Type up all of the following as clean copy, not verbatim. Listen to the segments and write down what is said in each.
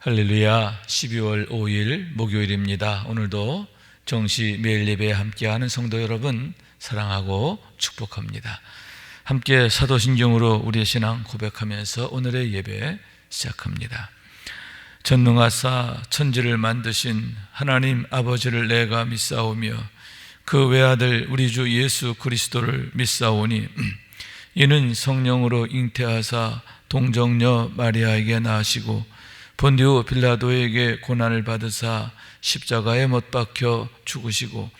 할렐루야. 12월 5일 목요일입니다. 오늘도 정시 매일 예배에 함께하는 성도 여러분 사랑하고 축복합니다. 함께 사도신경으로 우리의 신앙 고백하면서 오늘의 예배 시작합니다. 전능하사 천지를 만드신 하나님 아버지를 내가 믿사오며 그 외아들 우리 주 예수 그리스도를 믿사오니 이는 성령으로 잉태하사 동정녀 마리아에게 낳으시고 본디오 빌라도에게 고난을 받으사 십자가에 못 박혀 죽으시고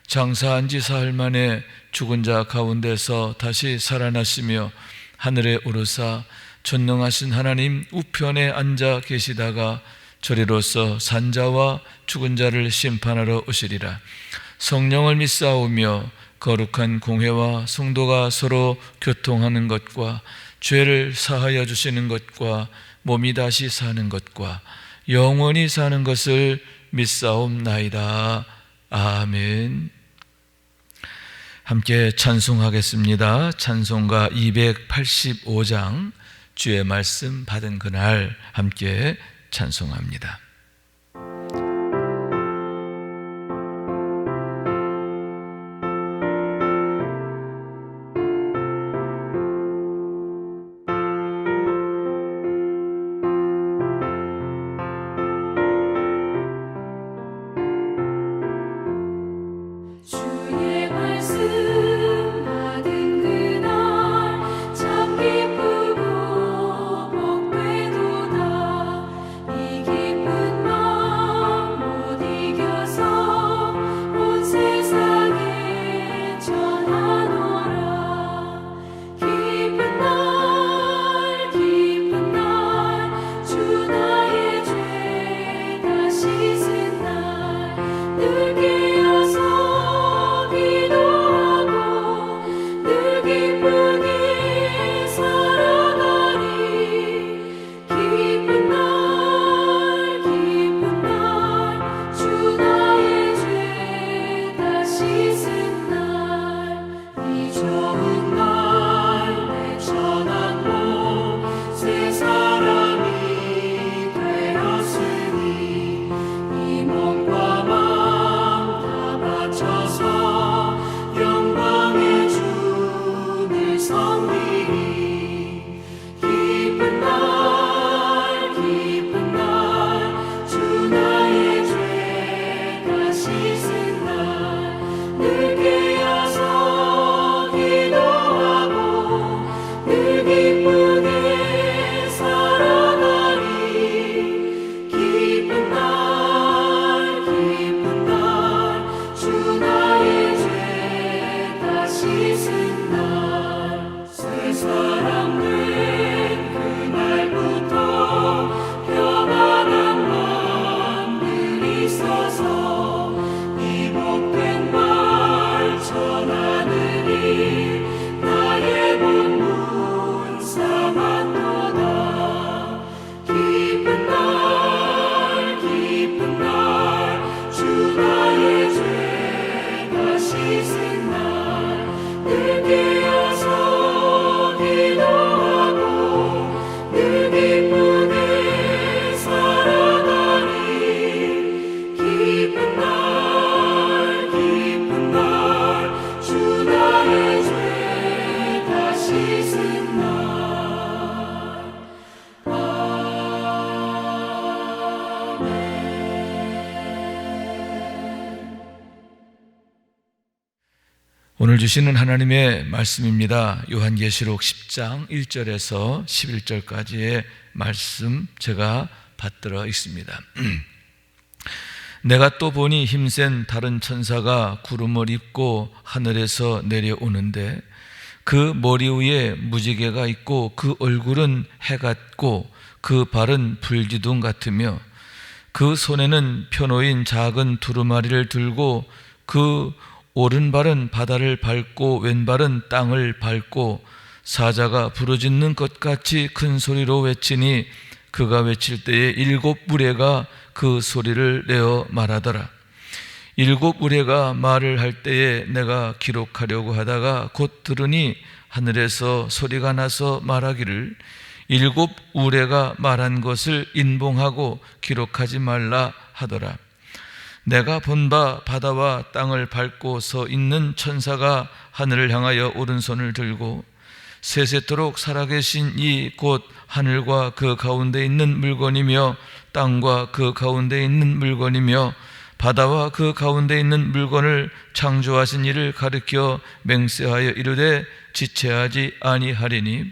장사한 지 사흘 만에 죽은 자 가운데서 다시 살아나시며 하늘에 오르사 전능하신 하나님 우편에 앉아 계시다가 저리로서 산자와 죽은 자를 심판하러 오시리라. 성령을 믿사오며 거룩한 공회와 성도가 서로 교통하는 것과 죄를 사하여 주시는 것과 몸이 다시 사는 것과 영원히 사는 것을 믿사옵나이다. 아멘. 함께 찬송하겠습니다. 찬송가 285장 주의 말씀 받은 그날 함께 찬송합니다. 오늘 주시는 하나님의 말씀입니다. 요한계시록 10장 1절에서 11절까지의 말씀 제가 받들어 있습니다. 내가 또 보니 힘센 다른 천사가 구름을 입고 하늘에서 내려오는데 그 머리 위에 무지개가 있고 그 얼굴은 해 같고 그 발은 불기둥 같으며 그 손에는 펴놓인 작은 두루마리를 들고 그 오른발은 바다를 밟고 왼발은 땅을 밟고 사자가 부르짖는 것 같이 큰 소리로 외치니 그가 외칠 때에 7 무리가 그 소리를 내어 말하더라. 7 무리가 말을 할 때에 내가 기록하려고 하다가 곧 들으니 하늘에서 소리가 나서 말하기를 일곱 우레가 말한 것을 인봉하고 기록하지 말라 하더라. 내가 본 바 바다와 땅을 밟고 서 있는 천사가 하늘을 향하여 오른손을 들고 세세토록 살아계신 이 곧 하늘과 그 가운데 있는 물건이며 땅과 그 가운데 있는 물건이며 바다와 그 가운데 있는 물건을 창조하신 이를 가리켜 맹세하여 이르되 지체하지 아니하리니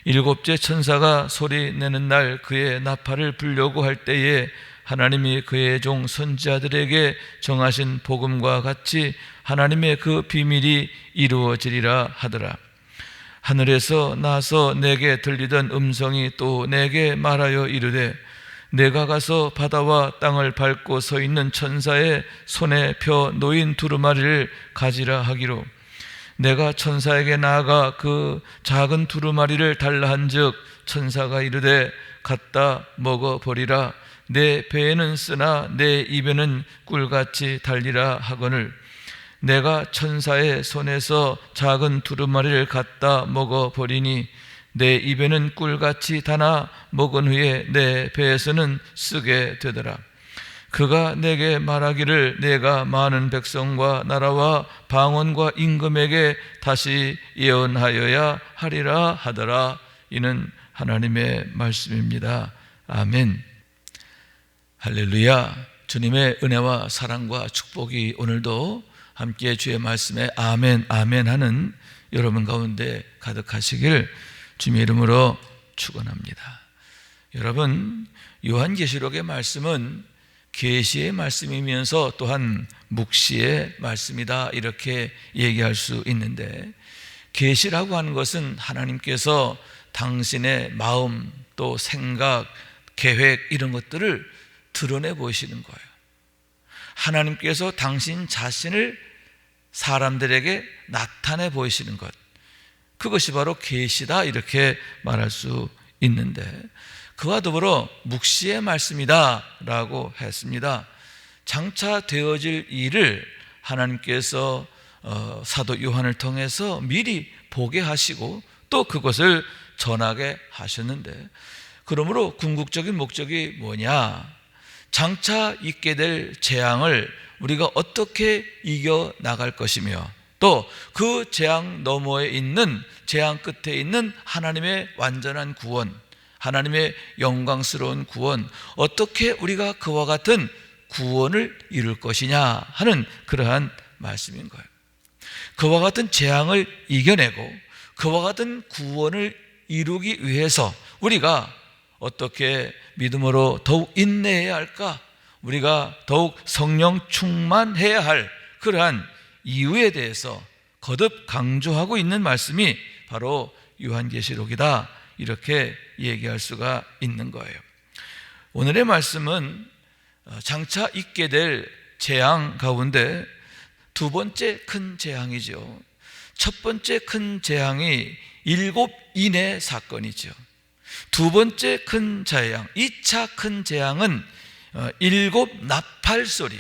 일곱째 천사가 소리 내는 날 그의 나팔을 불려고 할 때에 하나님이 그의 종 선지자들에게 정하신 복음과 같이 하나님의 그 비밀이 이루어지리라 하더라. 하늘에서 나서 내게 들리던 음성이 또 내게 말하여 이르되 내가 가서 바다와 땅을 밟고 서 있는 천사의 손에 펴 놓인 두루마리를 가지라 하기로 내가 천사에게 나아가 그 작은 두루마리를 달라 한즉 천사가 이르되 갖다 먹어버리라. 내 배에는 쓰나 내 입에는 꿀같이 달리라 하거늘 내가 천사의 손에서 작은 두루마리를 갖다 먹어버리니 내 입에는 꿀같이 다나 먹은 후에 내 배에서는 쓰게 되더라. 그가 내게 말하기를 내가 많은 백성과 나라와 방언과 임금에게 다시 예언하여야 하리라 하더라. 이는 하나님의 말씀입니다. 아멘. 할렐루야. 주님의 은혜와 사랑과 축복이 오늘도 함께 주의 말씀에 아멘 아멘 하는 여러분 가운데 가득하시길 주님의 이름으로 축원합니다. 여러분, 요한계시록의 말씀은 계시의 말씀이면서 또한 묵시의 말씀이다 이렇게 얘기할 수 있는데, 계시라고 하는 것은 하나님께서 당신의 마음 또 생각, 계획 이런 것들을 드러내 보이시는 거예요. 하나님께서 당신 자신을 사람들에게 나타내 보이시는 것, 그것이 바로 계시다 이렇게 말할 수 있는데, 그와 더불어 묵시의 말씀이다 라고 했습니다. 장차 되어질 일을 하나님께서 사도 요한을 통해서 미리 보게 하시고 또 그것을 전하게 하셨는데, 그러므로 궁극적인 목적이 뭐냐? 장차 있게 될 재앙을 우리가 어떻게 이겨나갈 것이며 또 그 재앙 너머에 있는, 재앙 끝에 있는 하나님의 완전한 구원, 하나님의 영광스러운 구원, 어떻게 우리가 그와 같은 구원을 이룰 것이냐 하는 그러한 말씀인 거예요. 그와 같은 재앙을 이겨내고 그와 같은 구원을 이루기 위해서 우리가 어떻게 믿음으로 더욱 인내해야 할까? 우리가 더욱 성령 충만해야 할 그러한 이유에 대해서 거듭 강조하고 있는 말씀이 바로 요한계시록이다 이렇게 얘기할 수가 있는 거예요. 오늘의 말씀은 장차 있게 될 재앙 가운데 두 번째 큰 재앙이죠. 첫 번째 큰 재앙이 일곱 인의 사건이죠. 두 번째 큰 재앙, 2차 큰 재앙은 일곱 나팔 소리,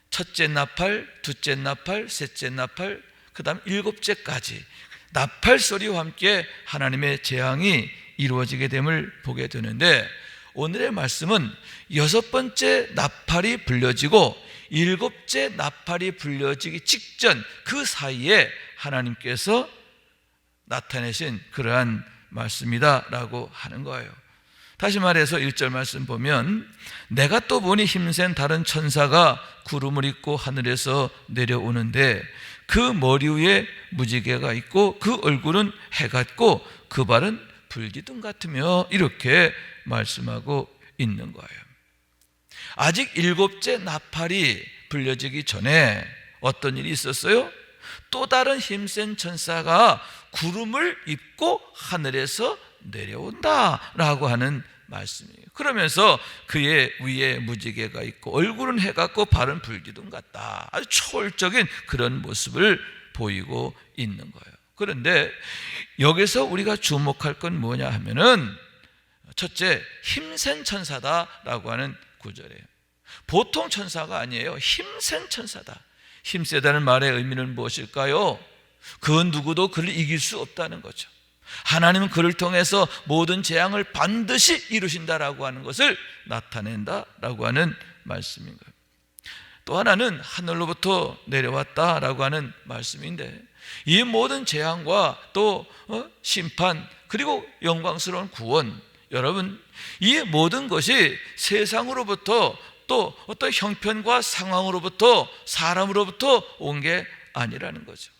첫째 나팔, 둘째 나팔, 셋째 나팔, 그 다음 일곱째까지 나팔 소리와 함께 하나님의 재앙이 이루어지게 됨을 보게 되는데, 오늘의 말씀은 여섯 번째 나팔이 불려지고 일곱째 나팔이 불려지기 직전 그 사이에 하나님께서 나타내신 그러한 말씀이다 라고 하는 거예요. 다시 말해서 1절 말씀 보면, 내가 또 보니 힘센 다른 천사가 구름을 입고 하늘에서 내려오는데 그 머리 위에 무지개가 있고 그 얼굴은 해 같고 그 발은 불기둥 같으며, 이렇게 말씀하고 있는 거예요. 아직 일곱째 나팔이 불려지기 전에 어떤 일이 있었어요? 또 다른 힘센 천사가 구름을 입고 하늘에서 내려온다라고 하는 말씀이에요. 그러면서 그의 위에 무지개가 있고 얼굴은 해 같고 발은 불기둥 같다. 아주 초월적인 그런 모습을 보이고 있는 거예요. 그런데 여기서 우리가 주목할 건 뭐냐 하면은, 첫째, 힘센 천사다라고 하는 구절이에요. 보통 천사가 아니에요. 힘센 천사다. 힘세다는 말의 의미는 무엇일까요? 그 누구도 그를 이길 수 없다는 거죠. 하나님은 그를 통해서 모든 재앙을 반드시 이루신다라고 하는 것을 나타낸다라고 하는 말씀인 거예요. 또 하나는 하늘로부터 내려왔다라고 하는 말씀인데, 이 모든 재앙과 또 심판, 그리고 영광스러운 구원, 여러분, 이 모든 것이 세상으로부터 또 어떤 형편과 상황으로부터, 사람으로부터 온 게 아니라는 거죠.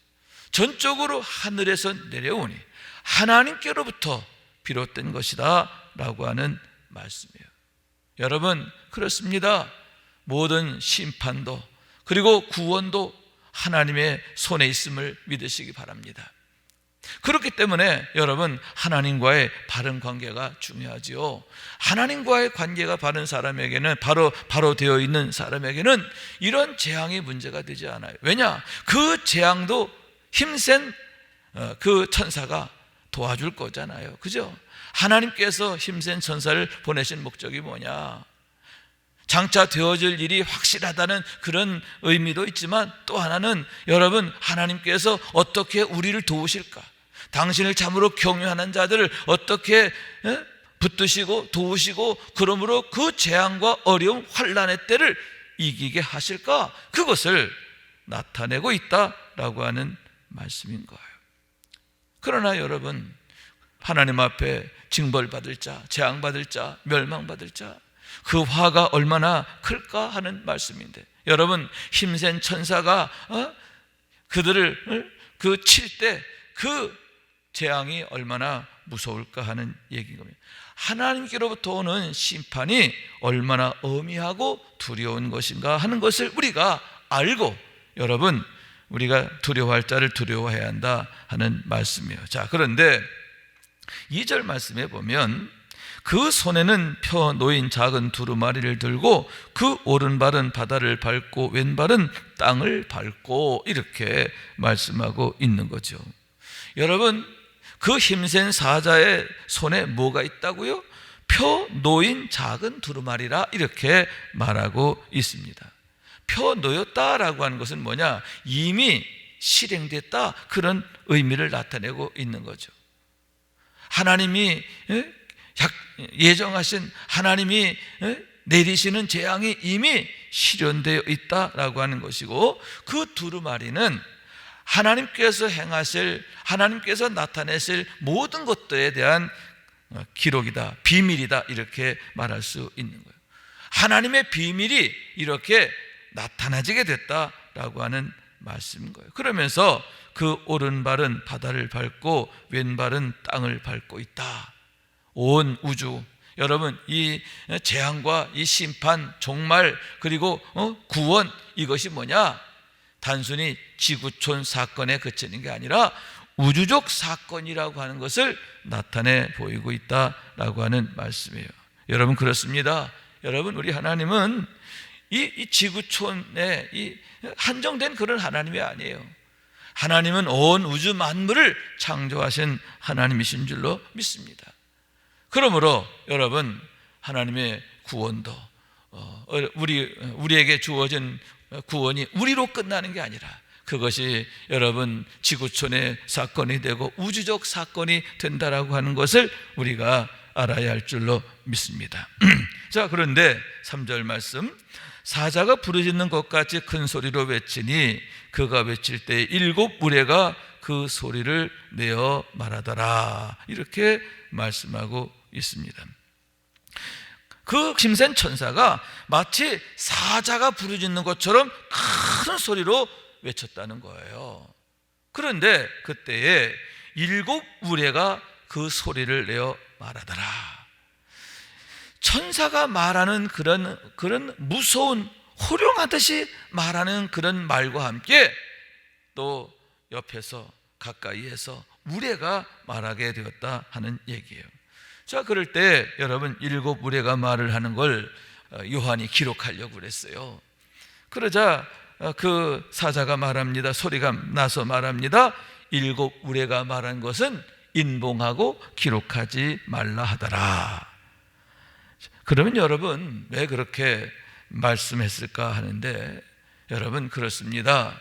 전적으로 하늘에서 내려오니 하나님께로부터 비롯된 것이다 라고 하는 말씀이에요. 여러분, 그렇습니다. 모든 심판도 그리고 구원도 하나님의 손에 있음을 믿으시기 바랍니다. 그렇기 때문에 여러분, 하나님과의 바른 관계가 중요하지요. 하나님과의 관계가 바른 사람에게는, 바로 되어 있는 사람에게는 이런 재앙이 문제가 되지 않아요. 왜냐? 그 재앙도 힘센 그 천사가 도와줄 거잖아요. 그죠? 하나님께서 힘센 천사를 보내신 목적이 뭐냐? 장차 되어질 일이 확실하다는 그런 의미도 있지만, 또 하나는 여러분, 하나님께서 어떻게 우리를 도우실까? 당신을 참으로 경외하는 자들을 어떻게 붙드시고 도우시고, 그러므로 그 재앙과 어려움, 환난의 때를 이기게 하실까? 그것을 나타내고 있다라고 하는 말씀인 거예요. 그러나 여러분, 하나님 앞에 징벌받을 자, 재앙받을 자, 멸망받을 자, 그 화가 얼마나 클까 하는 말씀인데, 여러분, 힘센 천사가 그들을 칠 때 그 재앙이 얼마나 무서울까 하는 얘기인 겁니다. 하나님께로부터 오는 심판이 얼마나 엄미하고 두려운 것인가 하는 것을 우리가 알고, 여러분, 우리가 두려워할 자를 두려워해야 한다 하는 말씀이에요. 자, 그런데 2절 말씀에 보면, 그 손에는 펴 놓인 작은 두루마리를 들고 그 오른발은 바다를 밟고 왼발은 땅을 밟고, 이렇게 말씀하고 있는 거죠. 여러분, 그 힘센 사자의 손에 뭐가 있다고요? 펴 놓인 작은 두루마리라, 이렇게 말하고 있습니다. 펴 놓였다라고 하는 것은 뭐냐? 이미 실행됐다, 그런 의미를 나타내고 있는 거죠. 하나님이 예정하신, 하나님이 내리시는 재앙이 이미 실현되어 있다라고 하는 것이고, 그 두루마리는 하나님께서 행하실, 하나님께서 나타내실 모든 것들에 대한 기록이다, 비밀이다, 이렇게 말할 수 있는 거예요. 하나님의 비밀이 이렇게 나타나지게 됐다라고 하는 말씀인 거예요. 그러면서 그 오른발은 바다를 밟고 왼발은 땅을 밟고 있다. 온 우주, 여러분, 이 재앙과 이 심판, 종말, 그리고 구원, 이것이 뭐냐? 단순히 지구촌 사건에 그치는 게 아니라 우주적 사건이라고 하는 것을 나타내 보이고 있다라고 하는 말씀이에요. 여러분, 그렇습니다. 여러분, 우리 하나님은 이 지구촌에 이 한정된 그런 하나님이 아니에요. 하나님은 온 우주 만물을 창조하신 하나님이신 줄로 믿습니다. 그러므로 여러분, 하나님의 구원도 우리에게 주어진 구원이 우리로 끝나는 게 아니라, 그것이 여러분 지구촌의 사건이 되고 우주적 사건이 된다라고 하는 것을 우리가 알아야 할 줄로 믿습니다. 자, 그런데 3절 말씀, 사자가 부르짖는 것 같이 큰 소리로 외치니 그가 외칠 때 7 무리가 그 소리를 내어 말하더라, 이렇게 말씀하고 있습니다. 그 힘센 천사가 마치 사자가 부르짖는 것처럼 큰 소리로 외쳤다는 거예요. 그런데 그때에 7 무리가 그 소리를 내어 말하더라. 천사가 말하는 그런 무서운, 호령하듯이 말하는 그런 말과 함께 또 옆에서, 가까이에서 무리가 말하게 되었다 하는 얘기예요. 자, 그럴 때 여러분, 7 무리가 말을 하는 걸 요한이 기록하려고 그랬어요. 그러자 그 사자가 말합니다. 소리가 나서 말합니다. 7 무리가 말한 것은 인봉하고 기록하지 말라 하더라. 그러면 여러분, 왜 그렇게 말씀했을까 하는데, 여러분, 그렇습니다.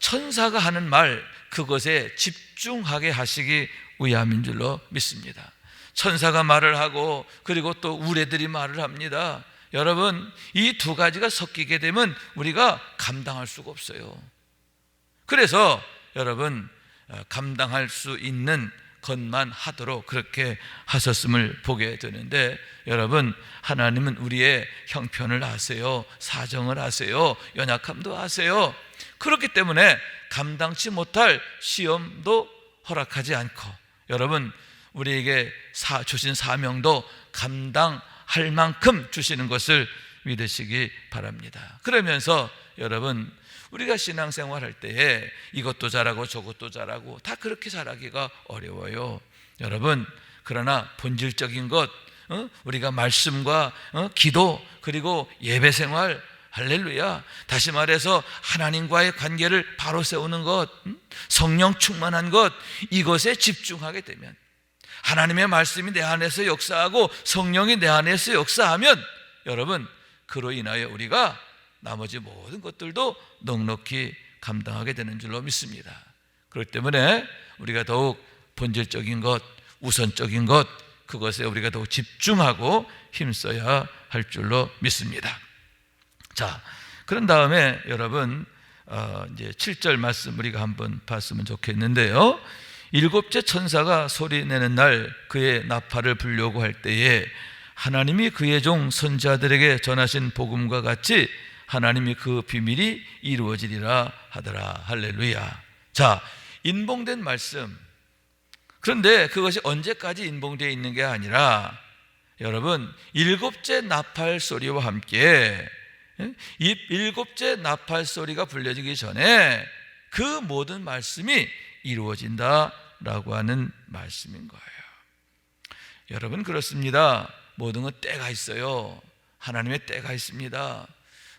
천사가 하는 말, 그것에 집중하게 하시기 위함인 줄로 믿습니다. 천사가 말을 하고 그리고 또 우레들이 말을 합니다. 여러분, 이 두 가지가 섞이게 되면 우리가 감당할 수가 없어요. 그래서 여러분, 감당할 수 있는 것만 하도록 그렇게 하셨음을 보게 되는데, 여러분, 하나님은 우리의 형편을 아세요. 사정을 아세요. 연약함도 아세요. 그렇기 때문에 감당치 못할 시험도 허락하지 않고, 여러분, 우리에게 주신 사명도 감당할 만큼 주시는 것을 믿으시기 바랍니다. 그러면서 여러분, 우리가 신앙생활 할 때에 이것도 잘하고 저것도 잘하고 다 그렇게 잘하기가 어려워요. 여러분, 그러나 본질적인 것, 우리가 말씀과 기도 그리고 예배생활, 할렐루야, 다시 말해서 하나님과의 관계를 바로 세우는 것, 성령 충만한 것, 이것에 집중하게 되면, 하나님의 말씀이 내 안에서 역사하고 성령이 내 안에서 역사하면, 여러분, 그로 인하여 우리가 나머지 모든 것들도 넉넉히 감당하게 되는 줄로 믿습니다. 그렇기 때문에 우리가 더욱 본질적인 것, 우선적인 것, 그것에 우리가 더욱 집중하고 힘써야 할 줄로 믿습니다. 자, 그런 다음에 여러분, 이제 7절 말씀 우리가 한번 봤으면 좋겠는데요. 일곱째 천사가 소리내는 날 그의 나팔을 불려고 할 때에 하나님이 그의 종 선지자들에게 전하신 복음과 같이 하나님이 그 비밀이 이루어지리라 하더라. 할렐루야. 자, 인봉된 말씀. 그런데 그것이 언제까지 인봉되어 있는 게 아니라, 여러분, 일곱째 나팔 소리와 함께 이 일곱째 나팔 소리가 불려지기 전에 그 모든 말씀이 이루어진다라고 하는 말씀인 거예요. 여러분, 그렇습니다. 모든 건 때가 있어요. 하나님의 때가 있습니다.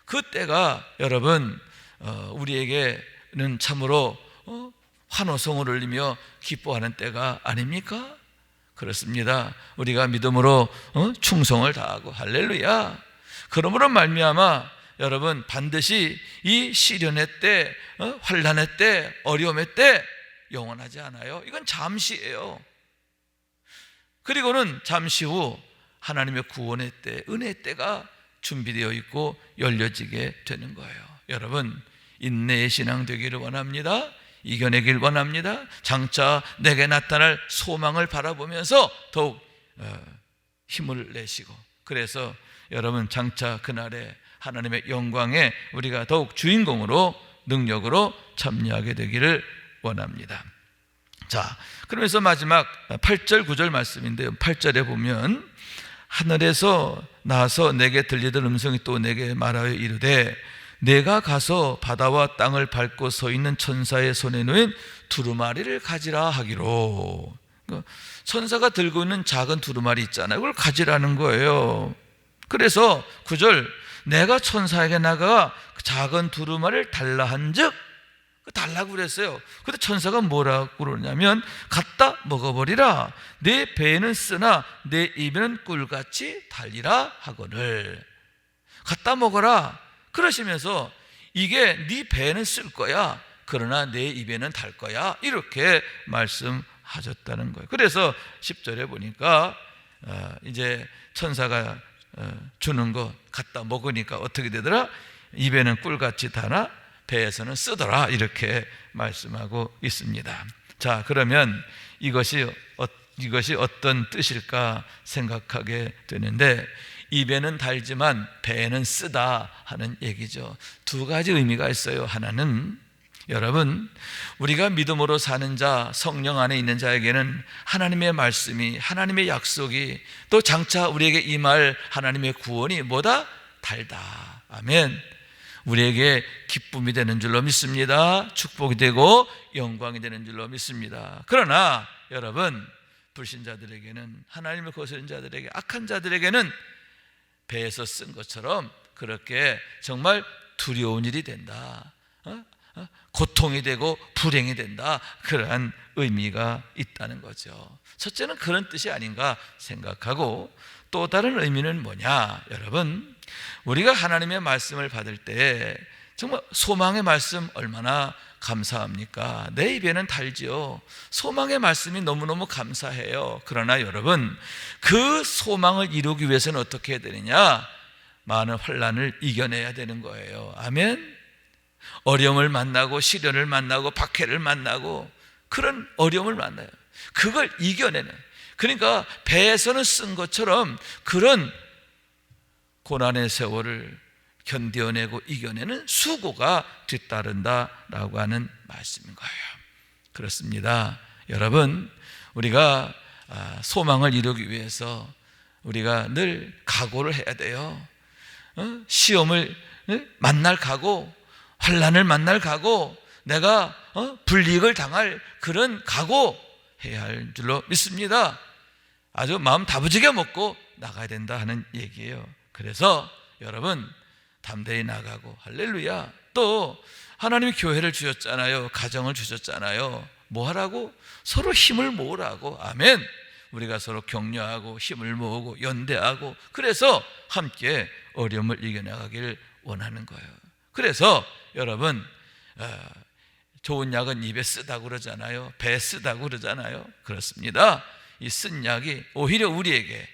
그 때가 여러분, 우리에게는 참으로 환호성을 울리며 기뻐하는 때가 아닙니까? 그렇습니다. 우리가 믿음으로 충성을 다하고, 할렐루야, 그러므로 말미암아 여러분, 반드시 이 시련의 때, 환난의 때, 어려움의 때 영원하지 않아요. 이건 잠시예요. 그리고는 잠시 후 하나님의 구원의 때, 은혜의 때가 준비되어 있고 열려지게 되는 거예요. 여러분, 인내의 신앙 되기를 원합니다. 이겨내길 원합니다. 장차 내게 나타날 소망을 바라보면서 더욱 힘을 내시고, 그래서 여러분, 장차 그날에 하나님의 영광에 우리가 더욱 주인공으로, 능력으로 참여하게 되기를 원합니다. 자, 그러면서 마지막 8절 9절 말씀인데요. 8절에 보면 하늘에서 나서 내게 들리던 음성이 또 내게 말하여 이르되 내가 가서 바다와 땅을 밟고 서 있는 천사의 손에 놓인 두루마리를 가지라 하기로. 천사가 들고 있는 작은 두루마리 있잖아요. 그걸 가지라는 거예요. 그래서 9절, 내가 천사에게 나가 그 작은 두루마리를 달라 한즉, 달라고 그랬어요. 근데 천사가 뭐라고 그러냐면 갖다 먹어버리라. 내 배에는 쓰나 내 입에는 꿀같이 달리라 하거늘. 갖다 먹어라 그러시면서 이게 네 배에는 쓸 거야, 그러나 내 입에는 달 거야, 이렇게 말씀하셨다는 거예요. 그래서 10절에 보니까 이제 천사가 주는 거 갖다 먹으니까 어떻게 되더라? 입에는 꿀같이 다나 배에서는 쓰더라, 이렇게 말씀하고 있습니다. 자, 그러면 이것이 어떤 뜻일까 생각하게 되는데, 입에는 달지만 배에는 쓰다 하는 얘기죠. 두 가지 의미가 있어요. 하나는, 여러분, 우리가 믿음으로 사는 자, 성령 안에 있는 자에게는 하나님의 말씀이, 하나님의 약속이, 또 장차 우리에게 임할 하나님의 구원이 뭐다? 달다. 아멘. 우리에게 기쁨이 되는 줄로 믿습니다. 축복이 되고 영광이 되는 줄로 믿습니다. 그러나 여러분, 불신자들에게는, 하나님을 거스른 자들에게, 악한 자들에게는 배에서 쓴 것처럼 그렇게 정말 두려운 일이 된다, 고통이 되고 불행이 된다, 그러한 의미가 있다는 거죠. 첫째는 그런 뜻이 아닌가 생각하고, 또 다른 의미는 뭐냐? 여러분, 우리가 하나님의 말씀을 받을 때 정말 소망의 말씀 얼마나 감사합니까? 내 입에는 달지요. 소망의 말씀이 너무너무 감사해요. 그러나 여러분, 그 소망을 이루기 위해서는 어떻게 해야 되느냐? 많은 환난을 이겨내야 되는 거예요. 아멘. 어려움을 만나고 시련을 만나고 박해를 만나고 그런 어려움을 만나요. 그걸 이겨내는, 그러니까 배에서는 쓴 것처럼 그런 고난의 세월을 견뎌내고 이겨내는 수고가 뒤따른다라고 하는 말씀인 거예요. 그렇습니다. 여러분, 우리가 소망을 이루기 위해서 우리가 늘 각오를 해야 돼요. 시험을 만날 각오, 환난을 만날 각오, 내가 불이익을 당할 그런 각오 해야 할 줄로 믿습니다. 아주 마음 다부지게 먹고 나가야 된다 하는 얘기예요. 그래서 여러분, 담대히 나가고, 할렐루야. 또 하나님이 교회를 주셨잖아요. 가정을 주셨잖아요. 뭐 하라고? 서로 힘을 모으라고. 아멘. 우리가 서로 격려하고 힘을 모으고 연대하고, 그래서 함께 어려움을 이겨나가길 원하는 거예요. 그래서 여러분, 좋은 약은 입에 쓰다고 그러잖아요. 배에 쓰다고 그러잖아요. 그렇습니다. 이 쓴 약이 오히려 우리에게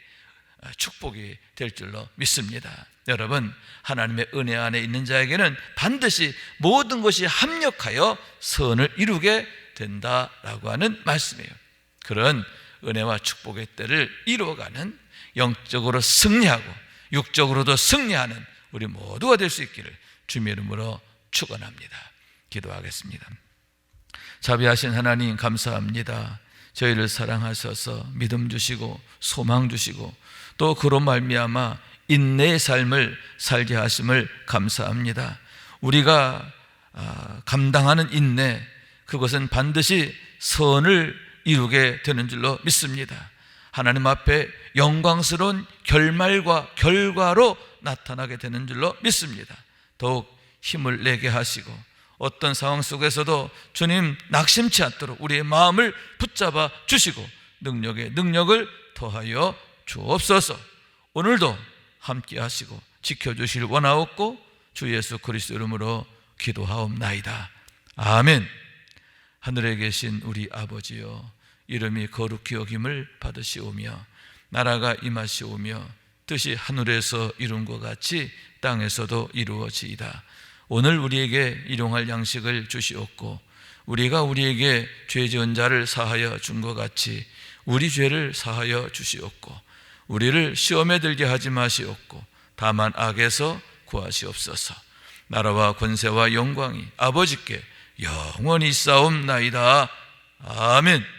축복이 될 줄로 믿습니다. 여러분, 하나님의 은혜 안에 있는 자에게는 반드시 모든 것이 합력하여 선을 이루게 된다라고 하는 말씀이에요. 그런 은혜와 축복의 때를 이루어가는, 영적으로 승리하고 육적으로도 승리하는 우리 모두가 될 수 있기를 주님의 이름으로 축원합니다. 기도하겠습니다. 자비하신 하나님, 감사합니다. 저희를 사랑하셔서 믿음 주시고 소망 주시고 또 그로 말미암아 인내의 삶을 살게 하심을 감사합니다. 우리가 감당하는 인내, 그것은 반드시 선을 이루게 되는 줄로 믿습니다. 하나님 앞에 영광스러운 결말과 결과로 나타나게 되는 줄로 믿습니다. 더욱 힘을 내게 하시고 어떤 상황 속에서도 주님 낙심치 않도록 우리의 마음을 붙잡아 주시고 능력에 능력을 더하여 주옵소서. 오늘도 함께 하시고 지켜주실 원하옵고 주 예수 그리스도 이름으로 기도하옵나이다. 아멘. 하늘에 계신 우리 아버지여, 이름이 거룩히 여김을 받으시오며 나라가 임하시오며 뜻이 하늘에서 이룬 것 같이 땅에서도 이루어지이다. 오늘 우리에게 일용할 양식을 주시옵고 우리가 우리에게 죄 지은 자를 사하여 준 것 같이 우리 죄를 사하여 주시옵고 우리를 시험에 들게 하지 마시옵고 다만 악에서 구하시옵소서. 나라와 권세와 영광이 아버지께 영원히 있사옵나이다. 아멘.